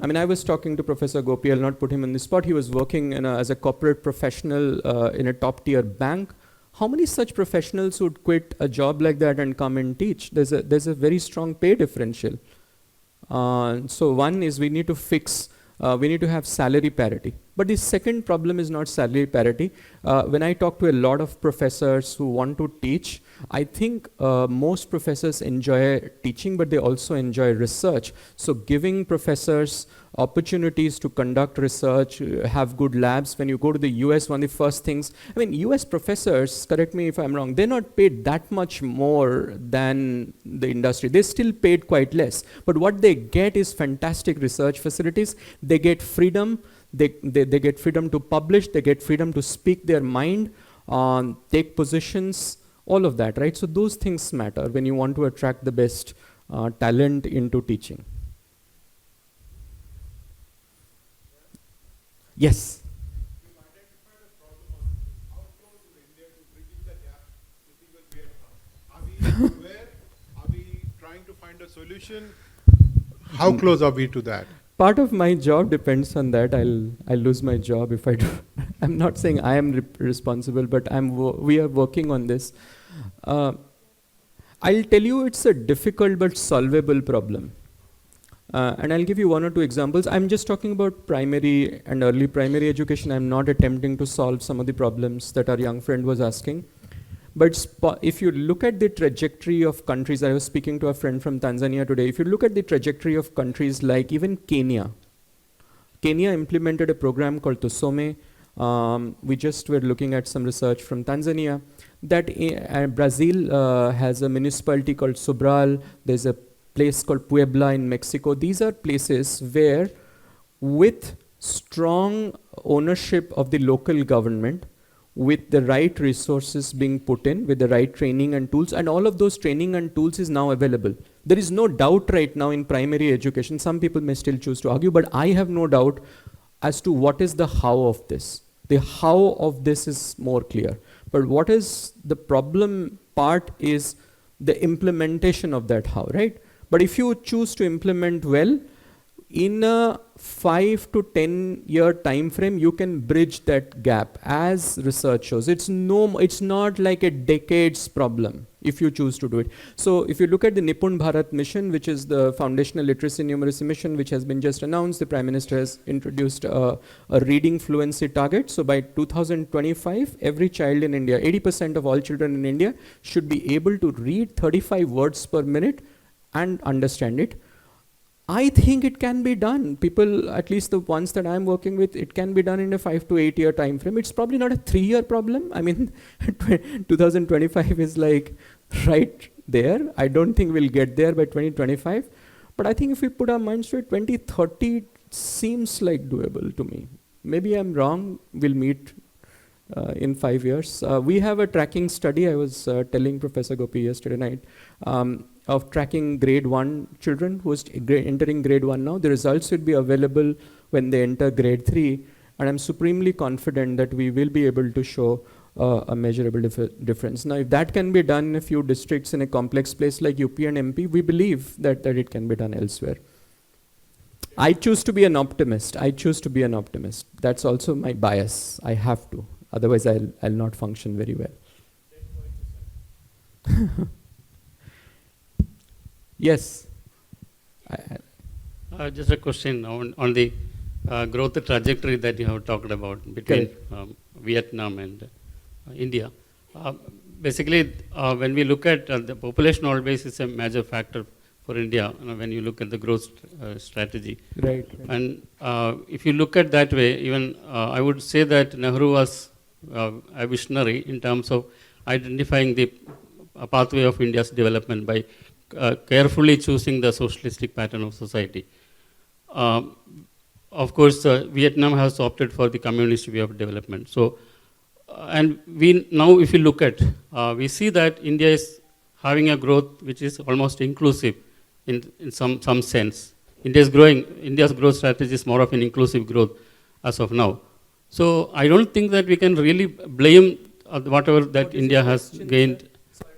I mean, I was talking to Professor Gopi, I'll not put him on the spot. He was working as a corporate professional in a top tier bank. How many such professionals would quit a job like that and come and teach? There's a very strong pay differential. So one is we need to have salary parity. But the second problem is not salary parity. When I talk to a lot of professors who want to teach, I think most professors enjoy teaching, but they also enjoy research. So giving professors opportunities to conduct research, have good labs. When you go to the US, one of the first things, I mean, US professors, correct me if I'm wrong, they're not paid that much more than the industry. They're still paid quite less. But what they get is fantastic research facilities. They get freedom. They get freedom to publish. They get freedom to speak their mind, take positions, all of that, right? So those things matter when you want to attract the best talent into teaching. Yes. You've identified a problem of how close is India to bridging the gap with even Vietnam. Are we aware? Are we trying to find a solution? How close are we to that? Part of my job depends on that. I'll lose my job if I do. I'm not saying I am responsible, but we are working on this. I'll tell you it's a difficult but solvable problem. And I'll give you one or two examples. I'm just talking about primary and early primary education. I'm not attempting to solve some of the problems that our young friend was asking. But if you look at the trajectory of countries, I was speaking to a friend from Tanzania today. If you look at the trajectory of countries like even Kenya, Kenya implemented a program called Tusome. We just were looking at some research from Tanzania that Brazil has a municipality called Sobral. There's a place called Puebla in Mexico. These are places where, with strong ownership of the local government, with the right resources being put in, with the right training and tools, and all of those training and tools is now available. There is no doubt right now in primary education. Some people may still choose to argue, but I have no doubt as to what is the how of this. The how of this is more clear. But what is the problem part is the implementation of that how, right? But if you choose to implement well, in a 5 to 10 year time frame, you can bridge that gap, as research shows. It's not like a decades problem if you choose to do it. So if you look at the Nipun Bharat mission, which is the foundational literacy numeracy mission, which has been just announced, the Prime Minister has introduced a reading fluency target. So by 2025, every child in India, 80% of all children in India should be able to read 35 words per minute and understand it. I think it can be done. People, at least the ones that I'm working with, it can be done in a 5 to 8 year time frame. It's probably not a 3-year problem. I mean, 2025 is like right there. I don't think we'll get there by 2025. But I think if we put our minds to it, 2030 seems like doable to me. Maybe I'm wrong. We'll meet in 5 years. We have a tracking study. I was telling Professor Gopi yesterday night. Of tracking grade 1 children who is entering grade 1 now. The results will be available when they enter grade 3. And I'm supremely confident that we will be able to show a measurable difference. Now, if that can be done in a few districts in a complex place like UP and MP, we believe that it can be done elsewhere. I choose to be an optimist. That's also my bias. I have to. Otherwise, I'll not function very well. Yes. Just a question on the growth trajectory that you have talked about between Vietnam and India. Basically, when we look at the population always is a major factor for India when you look at the growth strategy. Right. And if you look at that way, even I would say that Nehru was a visionary in terms of identifying the pathway of India's development by carefully choosing the socialistic pattern of society. Of course, Vietnam has opted for the communist way of development. So, and we now, if you look at, we see that India is having a growth which is almost inclusive in some sense. India's growth strategy is more of an inclusive growth as of now. So, I don't think that we can really blame whatever that India has gained.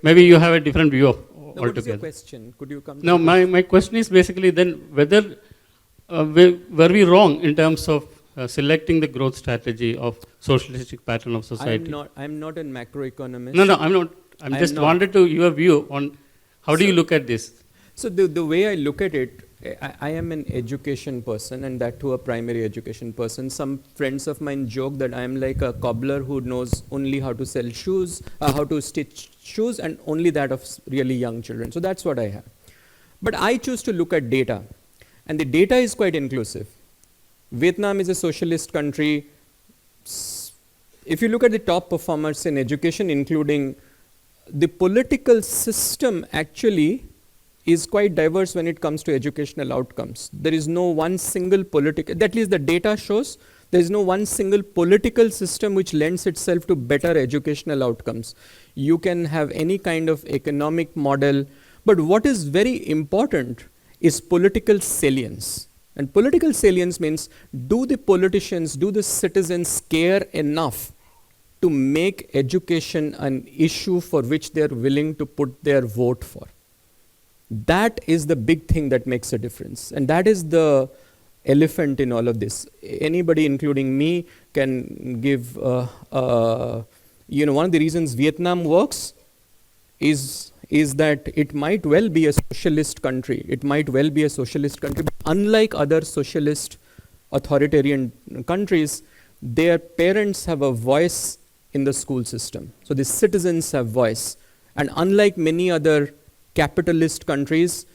Maybe you have a different view of altogether. What is your question? Could you come to No, my question is basically then whether were we wrong in terms of selecting the growth strategy of socialistic pattern of society? I'm not a macroeconomist. No, I'm not. I'm just wanted to your view on how do you look at this? So the way I look at it, I am an education person, and that too a primary education person. Some friends of mine joke that I am like a cobbler who knows only how to sell shoes, how to stitch shoes, and only that of really young children. So that's what I have. But I choose to look at data, and the data is quite inclusive. Vietnam is a socialist country. If you look at the top performers in education, including the political system, actually is quite diverse when it comes to educational outcomes. There is no one single political, at least the data shows, there is no one single political system which lends itself to better educational outcomes. You can have any kind of economic model, but what is very important is political salience. And political salience means, do the politicians, do the citizens care enough to make education an issue for which they are willing to put their vote for? That is the big thing that makes a difference. And that is the elephant in all of this. Anybody, including me, can give, one of the reasons Vietnam works is that it might well be a socialist country. It might well be a socialist country. But unlike other socialist authoritarian countries, their parents have a voice in the school system. So the citizens have voice. And unlike many other capitalist countries,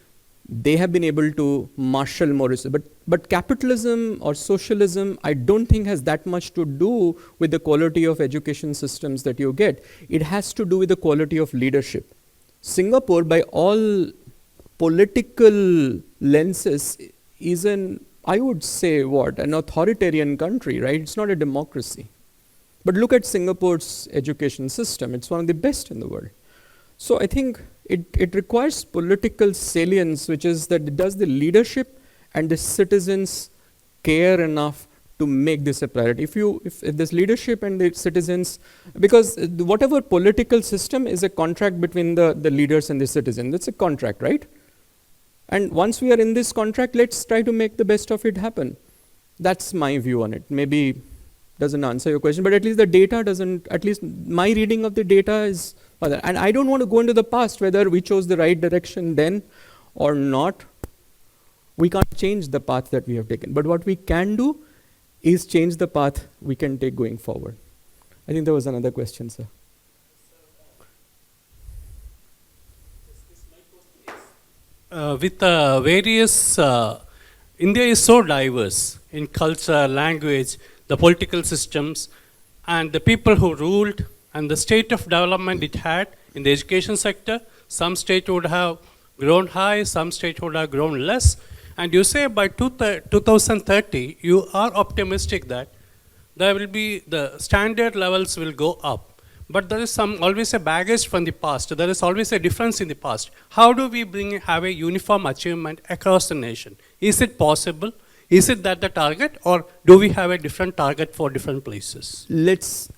they have been able to marshal more resources. But capitalism or socialism, I don't think has that much to do with the quality of education systems that you get. It has to do with the quality of leadership. Singapore, by all political lenses, is I would say an authoritarian country, right? It's not a democracy. But look at Singapore's education system. It's one of the best in the world. So I think it requires political salience, which is that does the leadership and the citizens care enough to make this a priority? If this leadership and the citizens, because whatever political system is a contract between the leaders and the citizens. It's a contract, right? And once we are in this contract, let's try to make the best of it happen. That's my view on it. Maybe doesn't answer your question, but at least the data doesn't, at least my reading of the data is, and I don't want to go into the past, whether we chose the right direction then or not. We can't change the path that we have taken. But what we can do is change the path we can take going forward. I think there was another question, sir. With various, India is so diverse in culture, language, the political systems, and the people who ruled, and the state of development it had in the education sector. Some state would have grown high, some state would have grown less. And you say by 2030, you are optimistic that there will be, the standard levels will go up. But there is always a baggage from the past. There is always a difference in the past. How do we have a uniform achievement across the nation? Is it possible? Is it that the target, or do we have a different target for different places? Let's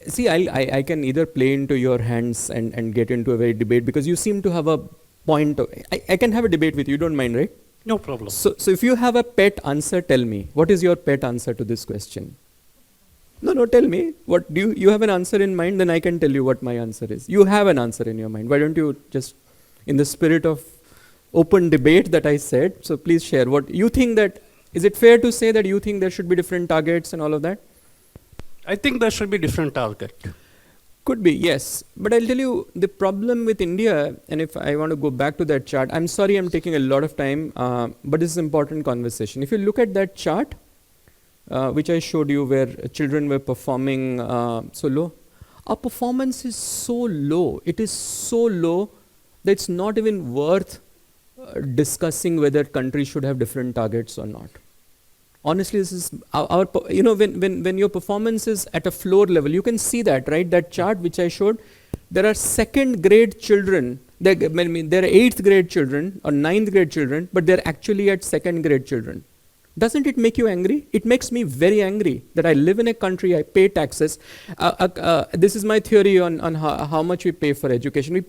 see, I can either play into your hands and get into a very debate, because you seem to have a point. I can have a debate with you, don't mind, right? No problem. So if you have a pet answer, tell me. What is your pet answer to this question? No, tell me. What do you have an answer in mind? Then I can tell you what my answer is. You have an answer in your mind. Why don't you just, in the spirit of open debate that I said, so please share what you think. That is it fair to say that you think there should be different targets and all of that? I think there should be different target. Could be, yes. But I'll tell you the problem with India, and if I want to go back to that chart, I'm sorry I'm taking a lot of time, but this is an important conversation. If you look at that chart, which I showed you, where children were performing so low, our performance is so low. It is so low that it's not even worth discussing whether countries should have different targets or not. Honestly, this is when your performance is at a floor level, you can see that, right? That chart which I showed, there are second grade children, there are 8th grade children or 9th grade children, but they're actually at second grade children. Doesn't it make you angry? It makes me very angry that I live in a country, I pay taxes. This is my theory on how much we pay for education.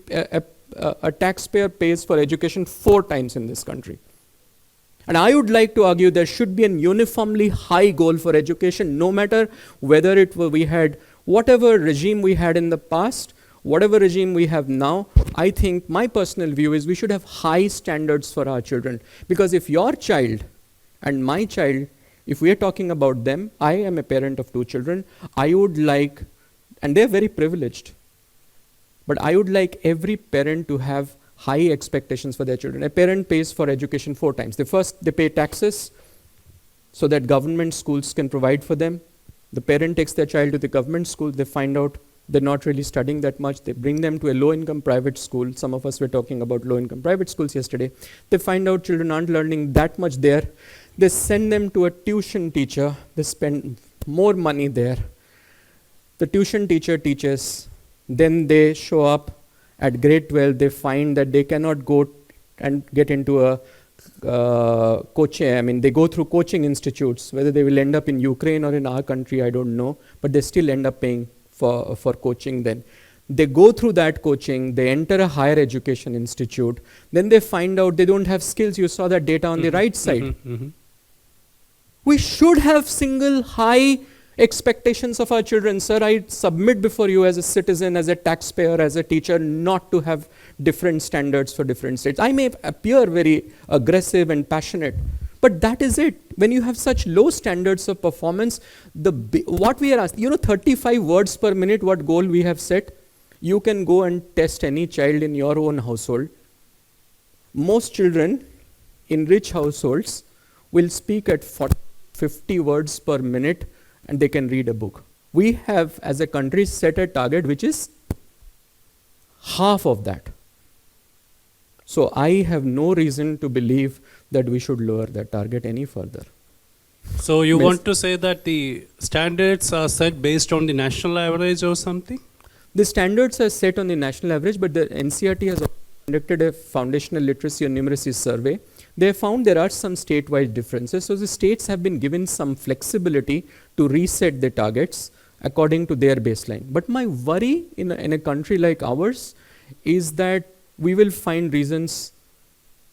A taxpayer pays for education 4 times in this country. And I would like to argue there should be an uniformly high goal for education, no matter whether we had whatever regime we had in the past, whatever regime we have now. I think my personal view is we should have high standards for our children. Because if your child and my child, if we are talking about them, I am a parent of 2 children, I would like, and they're very privileged, but I would like every parent to have high expectations for their children. A parent pays for education 4 times. They pay taxes so that government schools can provide for them. The parent takes their child to the government school. They find out they're not really studying that much. They bring them to a low-income private school. Some of us were talking about low-income private schools yesterday. They find out children aren't learning that much there. They send them to a tuition teacher. They spend more money there. The tuition teacher teaches. Then they show up at grade 12. They find that they cannot go and get into a coaching. They go through coaching institutes. Whether they will end up in Ukraine or in our country, I don't know. But they still end up paying for coaching then. They go through that coaching. They enter a higher education institute. Then they find out they don't have skills. You saw that data on the right side. We should have single high expectations of our children. Sir, I submit before you as a citizen, as a taxpayer, as a teacher, not to have different standards for different states. I may appear very aggressive and passionate, but that is it. When you have such low standards of performance, what we are asked, 35 words per minute, what goal we have set, you can go and test any child in your own household. Most children in rich households will speak at 50 words per minute, and they can read a book. We have, as a country, set a target which is half of that. So I have no reason to believe that we should lower that target any further. So you want to say that the standards are set based on the national average or something? The standards are set on the national average, but the NCERT has conducted a foundational literacy and numeracy survey. They found there are some statewide differences. So the states have been given some flexibility to reset the targets according to their baseline. But my worry in a country like ours is that we will find reasons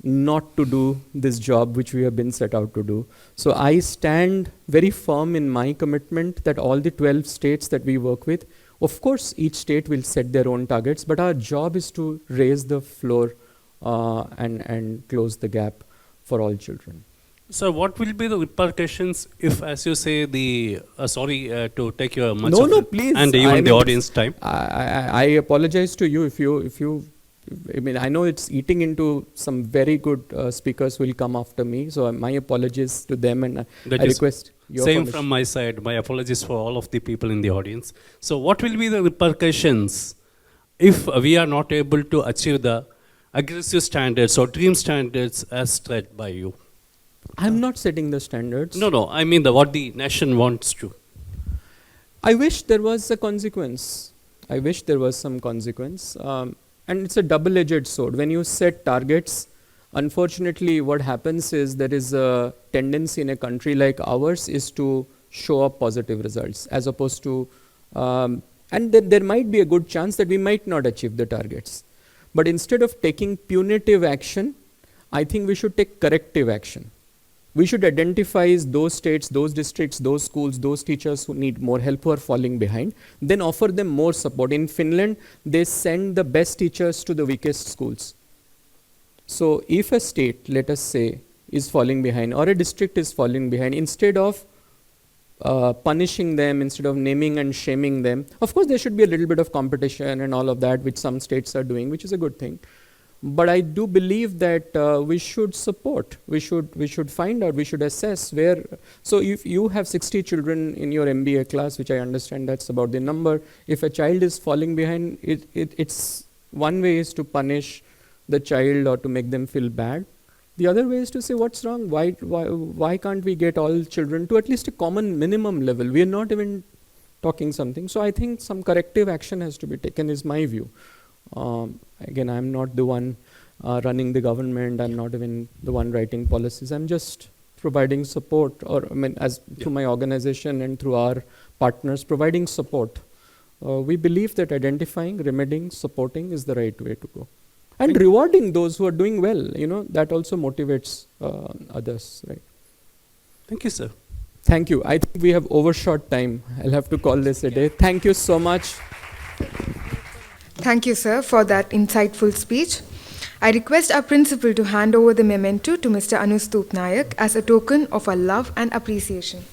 not to do this job which we have been set out to do. So I stand very firm in my commitment that all the 12 states that we work with, of course, each state will set their own targets, but our job is to raise the floor and close the gap for all children. So what will be the repercussions if, as you say, the sorry to take your much No, of no, it please. and even the audience time. I apologize to you if you. I mean, I know it's eating into some very good speakers who will come after me. So my apologies to them, and That I is request your Same permission. from my side. My apologies for all of the people in the audience. So what will be the repercussions if we are not able to achieve the aggressive standards or dream standards as set by you? I'm not setting the standards. No. I mean what the nation wants to. I wish there was a consequence. I wish there was some consequence. And it's a double-edged sword. When you set targets, unfortunately, what happens is there is a tendency in a country like ours is to show up positive results, as opposed to, and there might be a good chance that we might not achieve the targets. But instead of taking punitive action, I think we should take corrective action. We should identify those states, those districts, those schools, those teachers who need more help, who are falling behind, then offer them more support. In Finland, they send the best teachers to the weakest schools. So if a state, let us say, is falling behind, or a district is falling behind, instead of punishing them, instead of naming and shaming them, of course there should be a little bit of competition and all of that, which some states are doing, which is a good thing. But I do believe that we should support, we should find out, we should assess where. So if you have 60 children in your MBA class, which I understand that's about the number, if a child is falling behind, it's one way is to punish the child or to make them feel bad. The other way is to say, what's wrong? Why can't we get all children to at least a common minimum level? We are not even talking something. So I think some corrective action has to be taken, is my view. Again, I'm not the one running the government. I'm not even the one writing policies. I'm just providing support, or I mean, through my organization and through our partners, providing support. We believe that identifying, remedying, supporting is the right way to go. And rewarding those who are doing well, that also motivates others, right? Thank you, sir. Thank you. I think we have overshot time. I'll have to call this a day. Thank you so much. Thank you, sir, for that insightful speech. I request our principal to hand over the memento to Mr. Anustup Nayak as a token of our love and appreciation.